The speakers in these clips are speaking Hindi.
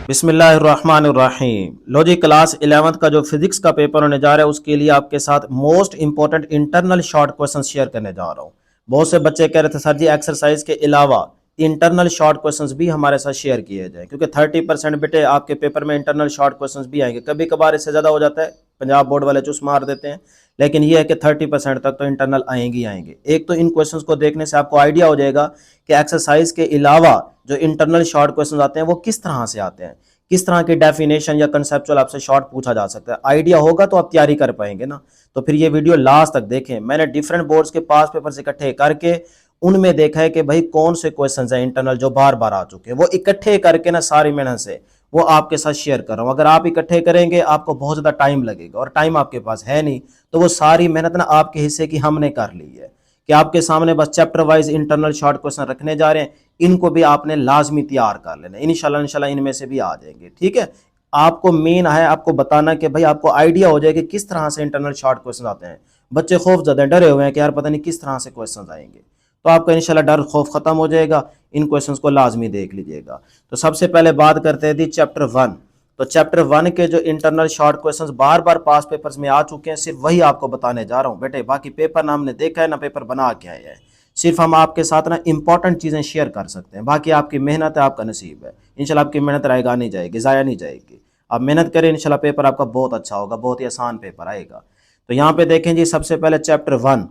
बिस्मिल्लाहिर्रहमानिर्रहीम। लो जी, क्लास 11th का जो फिजिक्स का पेपर होने जा रहा है उसके लिए आपके साथ most important internal short question share करने जा रहा हूँ। बहुत से बच्चे कह रहे थे सर जी एक्सरसाइज के अलावा इंटरनल शॉर्ट क्वेश्चंस भी हमारे साथ शेयर किए जाएं, क्योंकि 30% बेटे आपके पेपर में इंटरनल शॉर्ट क्वेश्चंस भी आएंगे। कभी कभार इससे ज़्यादा हो जाता है, पंजाब बोर्ड वाले चूस मार देते हैं, लेकिन ये है कि 30% तक तो इंटरनल आएंगे ही आएंगे। एक तो इन क्वेश्चंस को देखने से आपको आइडिया हो जाएगा कि एक्सरसाइज के अलावा जो इंटरनल शॉर्ट क्वेश्चन आते हैं वो किस तरह से आते हैं, किस तरह की डेफिनेशन या कंसेप्चुअल आपसे शॉर्ट पूछा जा सकता है। आइडिया होगा तो आप तैयारी कर पाएंगे ना। तो फिर ये वीडियो लास्ट तक देखें। मैंने डिफरेंट बोर्ड्स के पास पेपर्स इकट्ठे करके उनमें देखा है कि भाई कौन से क्वेश्चन हैं इंटरनल जो बार बार आ चुके हैं, वो इकट्ठे करके ना सारी मेहनत से वो आपके साथ शेयर कर रहा हूं। अगर आप इकट्ठे करेंगे आपको बहुत ज्यादा टाइम लगेगा, और टाइम आपके पास है नहीं, तो वो सारी मेहनत ना आपके हिस्से की हमने कर ली है कि आपके सामने बस chapter wise internal short question रखने जा रहे हैं। इनको भी आपने लाजमी तैयार कर लेना, इंशाल्लाह इनमें से भी आ जाएंगे। ठीक है, आपको मेन है आपको बताना कि भाई आपको आइडिया हो जाए कि किस तरह से इंटरनल शॉर्ट क्वेश्चन आते हैं। बच्चे खौफ ज्यादा डरे हुए हैं कि यार पता नहीं किस तरह से क्वेश्चन आएंगे, तो आपका इंशाल्लाह डर खौफ खत्म हो जाएगा। इन क्वेश्चंस को लाजमी देख लीजिएगा। तो सबसे पहले बात करते हैं जी चैप्टर 1। तो चैप्टर 1 के जो इंटरनल शॉर्ट क्वेश्चंस बार बार पास पेपर्स में आ चुके हैं, सिर्फ वही आपको बताने जा रहा हूं बेटे। बाकी पेपर ना हमने देखा है ना पेपर बना के आए हैं, सिर्फ हम आपके साथ ना इंपॉर्टेंट चीजें शेयर कर सकते हैं। बाकी आपकी मेहनत है, आपका नसीब है। इंशाल्लाह आपकी मेहनत रहेगा नहीं जाएगी, जाया नहीं जाएगी। आप मेहनत करें, इंशाल्लाह पेपर आपका बहुत अच्छा होगा, बहुत ही आसान पेपर आएगा। तो यहाँ पे देखें जी, सबसे पहले चैप्टर 1,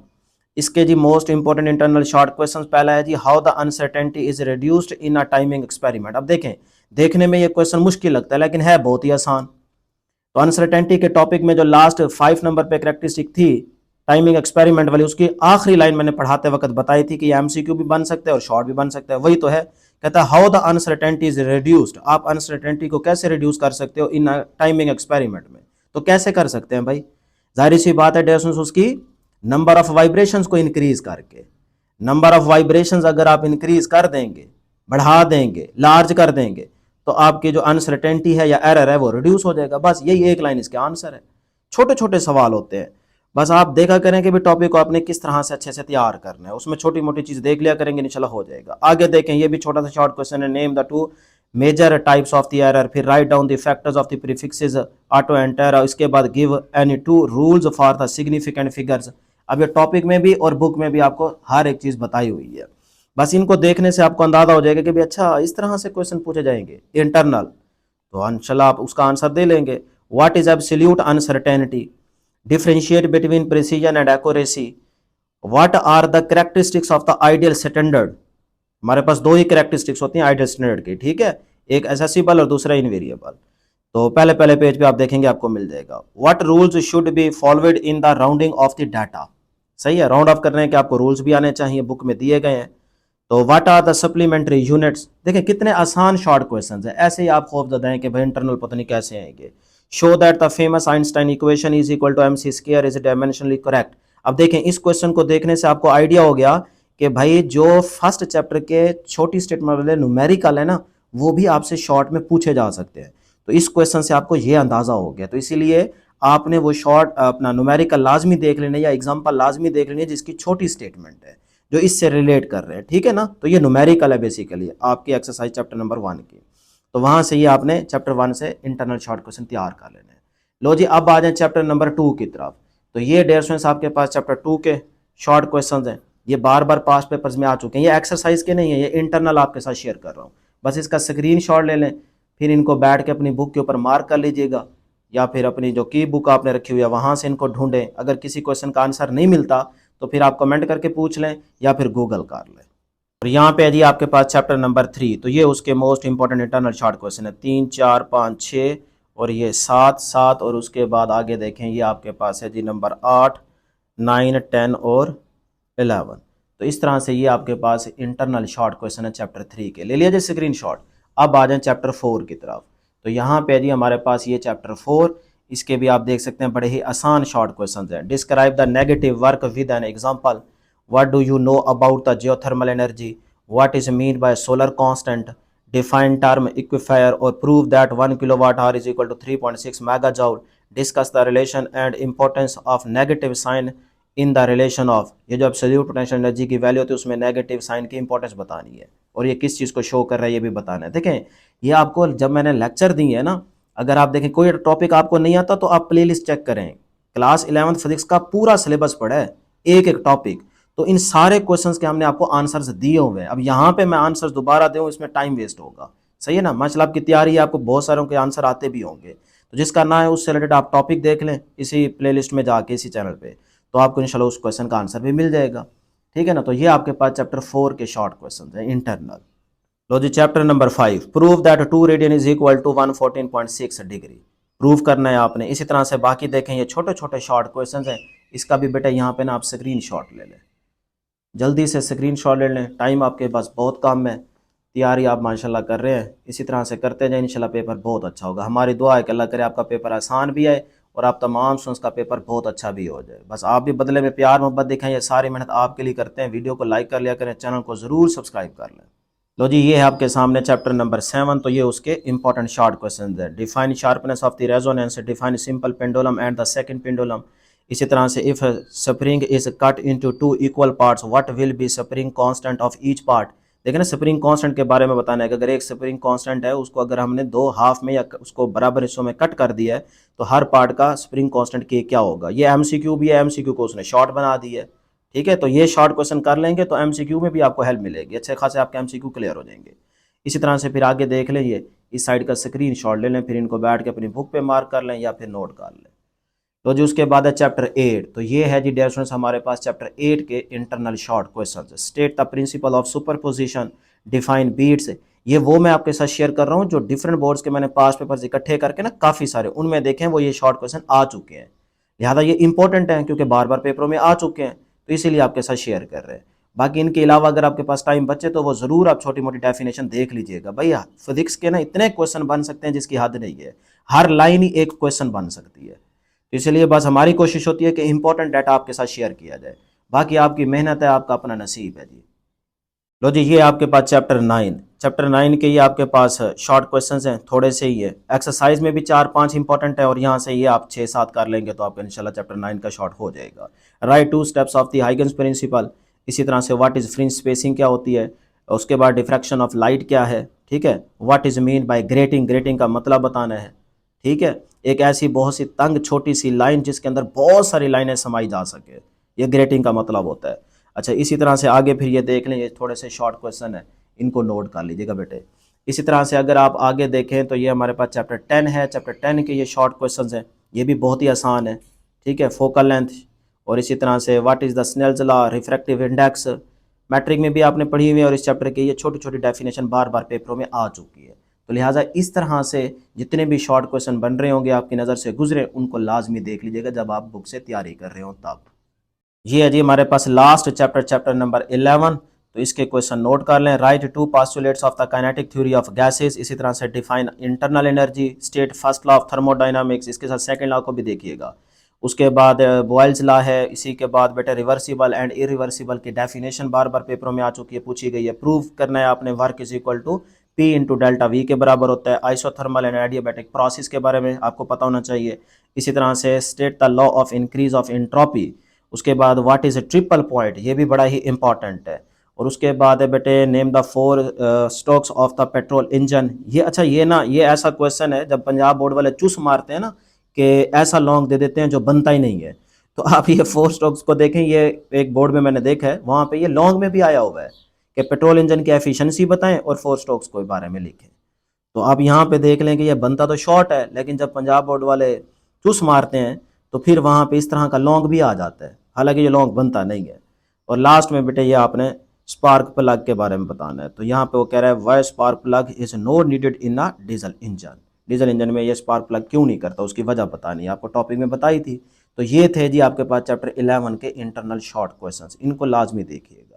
इसके जी most important internal short question पहला है जी, how the uncertainty is reduced in a timing experiment. अब देखें, देखने में ये क्वेश्चन मुश्किल लगता है लेकिन है बहुत ही आसान। तो अनसर्टेनिटी के टॉपिक में जो लास्ट 5 नंबर पे कैरेक्टरिस्टिक थी टाइमिंग एक्सपेरिमेंट वाली, उसकी आखिरी लाइन मैंने पढ़ाते वक्त बताई थी कि ये एमसीक्यू भी बन सकता है और शॉर्ट भी बन सकता है। वही तो है, कहता है how the uncertainty is reduced. आप अनसर्टेनिटी को कैसे रिड्यूस कर सकते हो इन टाइमिंग एक्सपेरिमेंट में। तो कैसे कर सकते हैं भाई, जाहिर सी बात है डेसिमल्स उसकी नंबर ऑफ वाइब्रेशंस को इंक्रीज करके। नंबर ऑफ वाइब्रेशंस अगर आप इंक्रीज कर देंगे, बढ़ा देंगे, लार्ज कर देंगे, तो आपकी जो अनसर्टेनिटी है या एरर है वो रिड्यूस हो जाएगा। बस यही एक लाइन इसके आंसर है। छोटे छोटे सवाल होते हैं, बस आप देखा करें कि भी टॉपिक को आपने किस तरह से अच्छे से तैयार करना है, उसमें छोटी मोटी चीज देख लिया करेंगे, इंशाल्लाह हो जाएगा। आगे देखें, ये भी छोटा सा शॉर्ट क्वेश्चन है, name the 2 major types of the error, फिर write down the factors of the prefixes auto enter, इसके बाद give any 2 rules for the significant figures. अब ये टॉपिक में भी और बुक में भी आपको हर एक चीज बताई हुई है। बस इनको देखने से आपको अंदाजा हो जाएगा कि भी अच्छा इस तरह से क्वेश्चन पूछे जाएंगे इंटरनल, तो इंशाल्लाह आप उसका आंसर दे लेंगे। What is absolute uncertainty, differentiate between precision and accuracy, what are the characteristics of the ideal standard. हमारे पास दो ही कैरेक्टरिस्टिक्स होती हैं आइडियल स्टैंडर्ड की, ठीक है, एक एसेसिबल और दूसरा इनवेरिएबल। तो पहले पहले पेज पे आप देखेंगे आपको मिल जाएगा। What rules should be followed in the rounding off the data. सही है, राउंड ऑफ करने के आपको रूल्स भी आने चाहिए, बुक में दिए गए हैं। तो what are the supplementary units. देखें कितने आसान शॉर्ट क्वेश्चंस हैं, ऐसे ही आप खौफजदा हैं कि भाई इंटरनल पता नहीं कैसे आएंगे। Show that the famous Einstein equation is equal to mc square is dimensionally correct. अब देखें इस क्वेश्चन को देखने से आपको आइडिया हो गया कि भाई जो फर्स्ट चैप्टर के छोटी स्टेटमेंट वाले न्यूमेरिकल है ना, वो भी आपसे शॉर्ट में पूछे जा सकते हैं। तो इस क्वेश्चन से आपको ये अंदाजा हो गया, तो इसीलिए आपने वो शॉर्ट अपना न्यूमेरिकल लाजमी देख लेना या एग्जाम्पल लाजमी देख लेनी है जिसकी छोटी स्टेटमेंट है, जो इससे रिलेट कर रहे हैं। ठीक है ना, तो ये न्यूमेरिकल है बेसिकली आपकी एक्सरसाइज चैप्टर नंबर 1 की। तो वहां से ही आपने चैप्टर 1 से इंटरनल शॉर्ट क्वेश्चन तैयार कर लेने हैं। लो जी, अब आ जाए चैप्टर नंबर 2 की तरफ। तो ये डेयर स्टूडेंट्स आपके पास चैप्टर 2 के शॉर्ट क्वेश्चन हैं, ये बार बार पास पेपर्स में आ चुके हैं। ये एक्सरसाइज के नहीं है, ये इंटरनल आपके साथ शेयर कर रहा हूँ। बस इसका स्क्रीन शॉट ले लें, फिर इनको बैठ के अपनी बुक के ऊपर मार्क कर लीजिएगा, या फिर अपनी जो की बुक आपने रखी हुई है वहां से इनको ढूंढें। अगर किसी क्वेश्चन का आंसर नहीं मिलता तो फिर आप कमेंट करके पूछ लें या फिर गूगल कर लें। और यहाँ पे है जी आपके पास चैप्टर नंबर 3, तो ये उसके most important internal short question है। 3 4 5 6 और ये 7 7, और उसके बाद आगे देखें ये आपके पास है जी नंबर 8 9 10 और 11। तो इस तरह से ये आपके पास इंटरनल शॉर्ट क्वेश्चन है चैप्टर 3 के। ले लिया जी स्क्रीन शॉट। अब आ जाए चैप्टर 4 की तरफ। तो यहाँ पे जी हमारे पास ये चैप्टर 4, इसके भी आप देख सकते हैं बड़े ही आसान शॉर्ट क्वेश्चन हैं। Describe the negative work with an example, what do you know about the geothermal energy, what is mean by solar constant, define term aquifer और prove that 1 kilowatt hour is equal to 3.6 mega joule, discuss the relation and importance of negative sign in the relation of, ये जो एब्सोल्यूट पोटेंशियल एनर्जी की वैल्यू होती है उसमें नेगेटिव साइन की इंपॉर्टेंस बतानी है और ये किस चीज़ को शो कर रहा है ये भी बताना है। देखें ये आपको जब मैंने लेक्चर दी है ना, अगर आप देखें कोई टॉपिक आपको नहीं आता तो आप प्लेलिस्ट चेक करें, क्लास 11th फिजिक्स का पूरा सिलेबस पढ़ा है, एक एक टॉपिक, तो इन सारे क्वेश्चंस के हमने आपको आंसर्स दिए हुए हैं। अब यहाँ पे मैं आंसर्स दोबारा दूँ इसमें टाइम वेस्ट होगा, सही है ना। मतलब की तैयारी है, आपको बहुत सारों के आंसर आते भी होंगे, तो जिसका ना है उससे रिलेटेड आप टॉपिक देख लें इसी प्लेलिस्ट में जाके, इसी चैनल पे, तो आपको इंशाल्लाह उस क्वेश्चन का आंसर भी मिल जाएगा, ठीक है ना। तो ये आपके पास चैप्टर 4 के शॉर्ट क्वेश्चन हैं इंटरनल। लो जी chapter number 5, prove that 2 radian is equal to 114.6 degree. Prove करना है आपने। इसी तरह से बाकी देखें ये छोटे छोटे शॉर्ट क्वेश्चन हैं, इसका भी बेटा यहाँ पे ना आप स्क्रीन शॉट ले लें, जल्दी से स्क्रीन शॉट ले लें, टाइम आपके पास बहुत कम है, तैयारी आप माशाल्लाह कर रहे हैं, इसी तरह से करते जाए इंशाल्लाह पेपर बहुत अच्छा होगा। हमारी दुआ है कि अल्लाह करे आपका पेपर आसान भी आए और आप तमाम स्टूडेंट्स का पेपर बहुत अच्छा भी हो जाए। बस आप भी बदले में प्यार मोहब्बत दिखाएं, ये सारी मेहनत आपके लिए करते हैं। वीडियो को लाइक कर लिया करें, चैनल को ज़रूर सब्सक्राइब कर लें। लो जी ये है आपके सामने चैप्टर नंबर 7, तो ये उसके इंपॉर्टेंट शॉर्ट क्वेश्चन है। Define sharpness of the resonance, define simple pendulum and the second pendulum. इसी तरह से if spring is cut into 2 equal parts what will be spring constant of each part. देखिए ना स्प्रिंग कांस्टेंट के बारे में बताना है कि अगर एक स्प्रिंग कांस्टेंट है उसको अगर हमने 2 हाफ में या उसको बराबर हिस्सों में कट कर दिया है तो हर पार्ट का स्प्रिंग कांस्टेंट के क्या होगा। ये एमसीक्यू भी है, एमसीक्यू को उसने शॉर्ट बना दी है, ठीक है। तो ये शॉर्ट क्वेश्चन कर लेंगे तो एमसीक्यू में भी आपको हेल्प मिलेगी, अच्छे खासे आपके एमसीक्यू क्लियर हो जाएंगे। इसी तरह से फिर आगे देख लें, ये इस साइड का स्क्रीन शॉट ले लें, फिर इनको बैठ के अपनी बुक पे मार्क कर लें या फिर नोट कर लें। तो जी उसके बाद है चैप्टर 8, तो ये है जी डियर स्टूडेंट्स हमारे पास चैप्टर 8 के internal short question. State the principle of superposition, define beats. ये वो मैं आपके साथ शेयर कर रहा हूँ जो डिफरेंट बोर्ड्स के मैंने पास्ट पेपर्स इकट्ठे करके ना काफ़ी सारे उनमें देखें वो ये शॉर्ट क्वेश्चन आ चुके हैं, लिहाजा ये इंपॉर्टेंट हैं क्योंकि बार बार पेपरों में आ चुके हैं, तो इसीलिए आपके साथ शेयर कर रहे हैं। बाकी इनके अलावा अगर आपके पास टाइम बचे तो वो ज़रूर आप छोटी मोटी डेफिनेशन देख लीजिएगा। भैया फिजिक्स के ना इतने क्वेश्चन बन सकते हैं जिसकी हद नहीं है, हर लाइन ही एक क्वेश्चन बन सकती है, तो इसलिए बस हमारी कोशिश होती है कि इंपॉर्टेंट डाटा आपके साथ शेयर किया जाए, बाकी आपकी मेहनत है, आपका अपना नसीब है जी। लो जी ये आपके पास चैप्टर 9 के ये आपके पास शॉर्ट क्वेश्चंस हैं, थोड़े से ही है। एक्सरसाइज में भी 4-5 इंपॉर्टेंट है और यहाँ से ये आप 6-7 कर लेंगे तो आपका इंशाल्लाह चैप्टर 9 का शॉर्ट हो जाएगा। Write 2 steps of the Huygens principle. इसी तरह से व्हाट इज़ फ्रिंज स्पेसिंग क्या होती है, उसके बाद डिफ्रैक्शन ऑफ लाइट क्या है, ठीक है। What is mean by grating, grating का मतलब बताना है, ठीक है। एक ऐसी बहुत सी तंग छोटी सी लाइन जिसके अंदर बहुत सारी लाइनें समाई जा सके, ये ग्रेटिंग का मतलब होता है। अच्छा इसी तरह से आगे फिर ये देख लें, ये थोड़े से शॉर्ट क्वेश्चन है, इनको नोट कर लीजिएगा बेटे। इसी तरह से अगर आप आगे देखें तो ये हमारे पास चैप्टर 10 है, चैप्टर 10 के ये शॉर्ट क्वेश्चंस हैं, ये भी बहुत ही आसान है, ठीक है। फोकल लेंथ और इसी तरह से what is the Snell's law, refractive index, matric में भी आपने पढ़ी हुई है और इस चैप्टर की ये छोटी छोटी डेफिनेशन बार बार पेपरों में आ चुकी है। तो लिहाजा इस तरह से जितने भी शॉर्ट क्वेश्चन बन रहे होंगे आपकी नज़र से गुजरे उनको लाजमी देख लीजिएगा जब आप बुक से तैयारी कर रहे हो तब। ये है जी हमारे पास लास्ट चैप्टर नंबर 11, तो इसके क्वेश्चन नोट कर लें। Right 2 postulates of the kinetic theory of gases. इसी तरह से define internal energy, state first law of thermodynamics, इसके साथ सेकंड लॉ को भी देखिएगा। उसके बाद बॉयल्स लॉ है, इसी के बाद बेटा रिवर्सिबल एंड इरिवर्सिबल की डेफिनेशन बार बार पेपरों में आ चुकी है, पूछी गई है। प्रूव करना है आपने work is equal to P into delta V के बराबर होता है। आइसोथर्मल एंड एडियाबैटिक प्रोसेस के बारे में आपको पता होना चाहिए। इसी तरह से state the law of increase of entropy. उसके बाद what is a triple point, ये भी बड़ा ही इंपॉर्टेंट है। और उसके बाद है बेटे name the 4 strokes of the petrol engine. ये अच्छा ये ऐसा क्वेश्चन है जब पंजाब बोर्ड वाले चुस मारते हैं ना कि ऐसा लॉन्ग दे देते हैं जो बनता ही नहीं है, तो आप ये 4 स्ट्रोक्स को देखें, ये एक बोर्ड में मैंने देखा है वहाँ पे ये लॉन्ग में भी आया हुआ है कि पेट्रोल इंजन की एफिशिएंसी बताएं और 4 स्ट्रोक्स के बारे में लिखें। तो आप यहाँ पे देख लें कि ये बनता तो शॉर्ट है लेकिन जब पंजाब बोर्ड वाले चुस मारते हैं तो फिर वहाँ पे इस तरह का लॉन्ग भी आ जाता है, हालांकि ये लॉन्ग बनता नहीं है। और लास्ट में बेटे ये आपने स्पार्क प्लग के बारे में बताना है, तो यहाँ पे वो कह रहा है why spark plug is not needed in a diesel engine. Diesel engine में ये स्पार्क प्लग क्यों नहीं करता, उसकी वजह बतानी है, आपको टॉपिक में बताई थी। तो ये थे जी आपके पास चैप्टर 11 के इंटरनल शॉर्ट क्वेश्चंस, इनको लाजमी देखिएगा।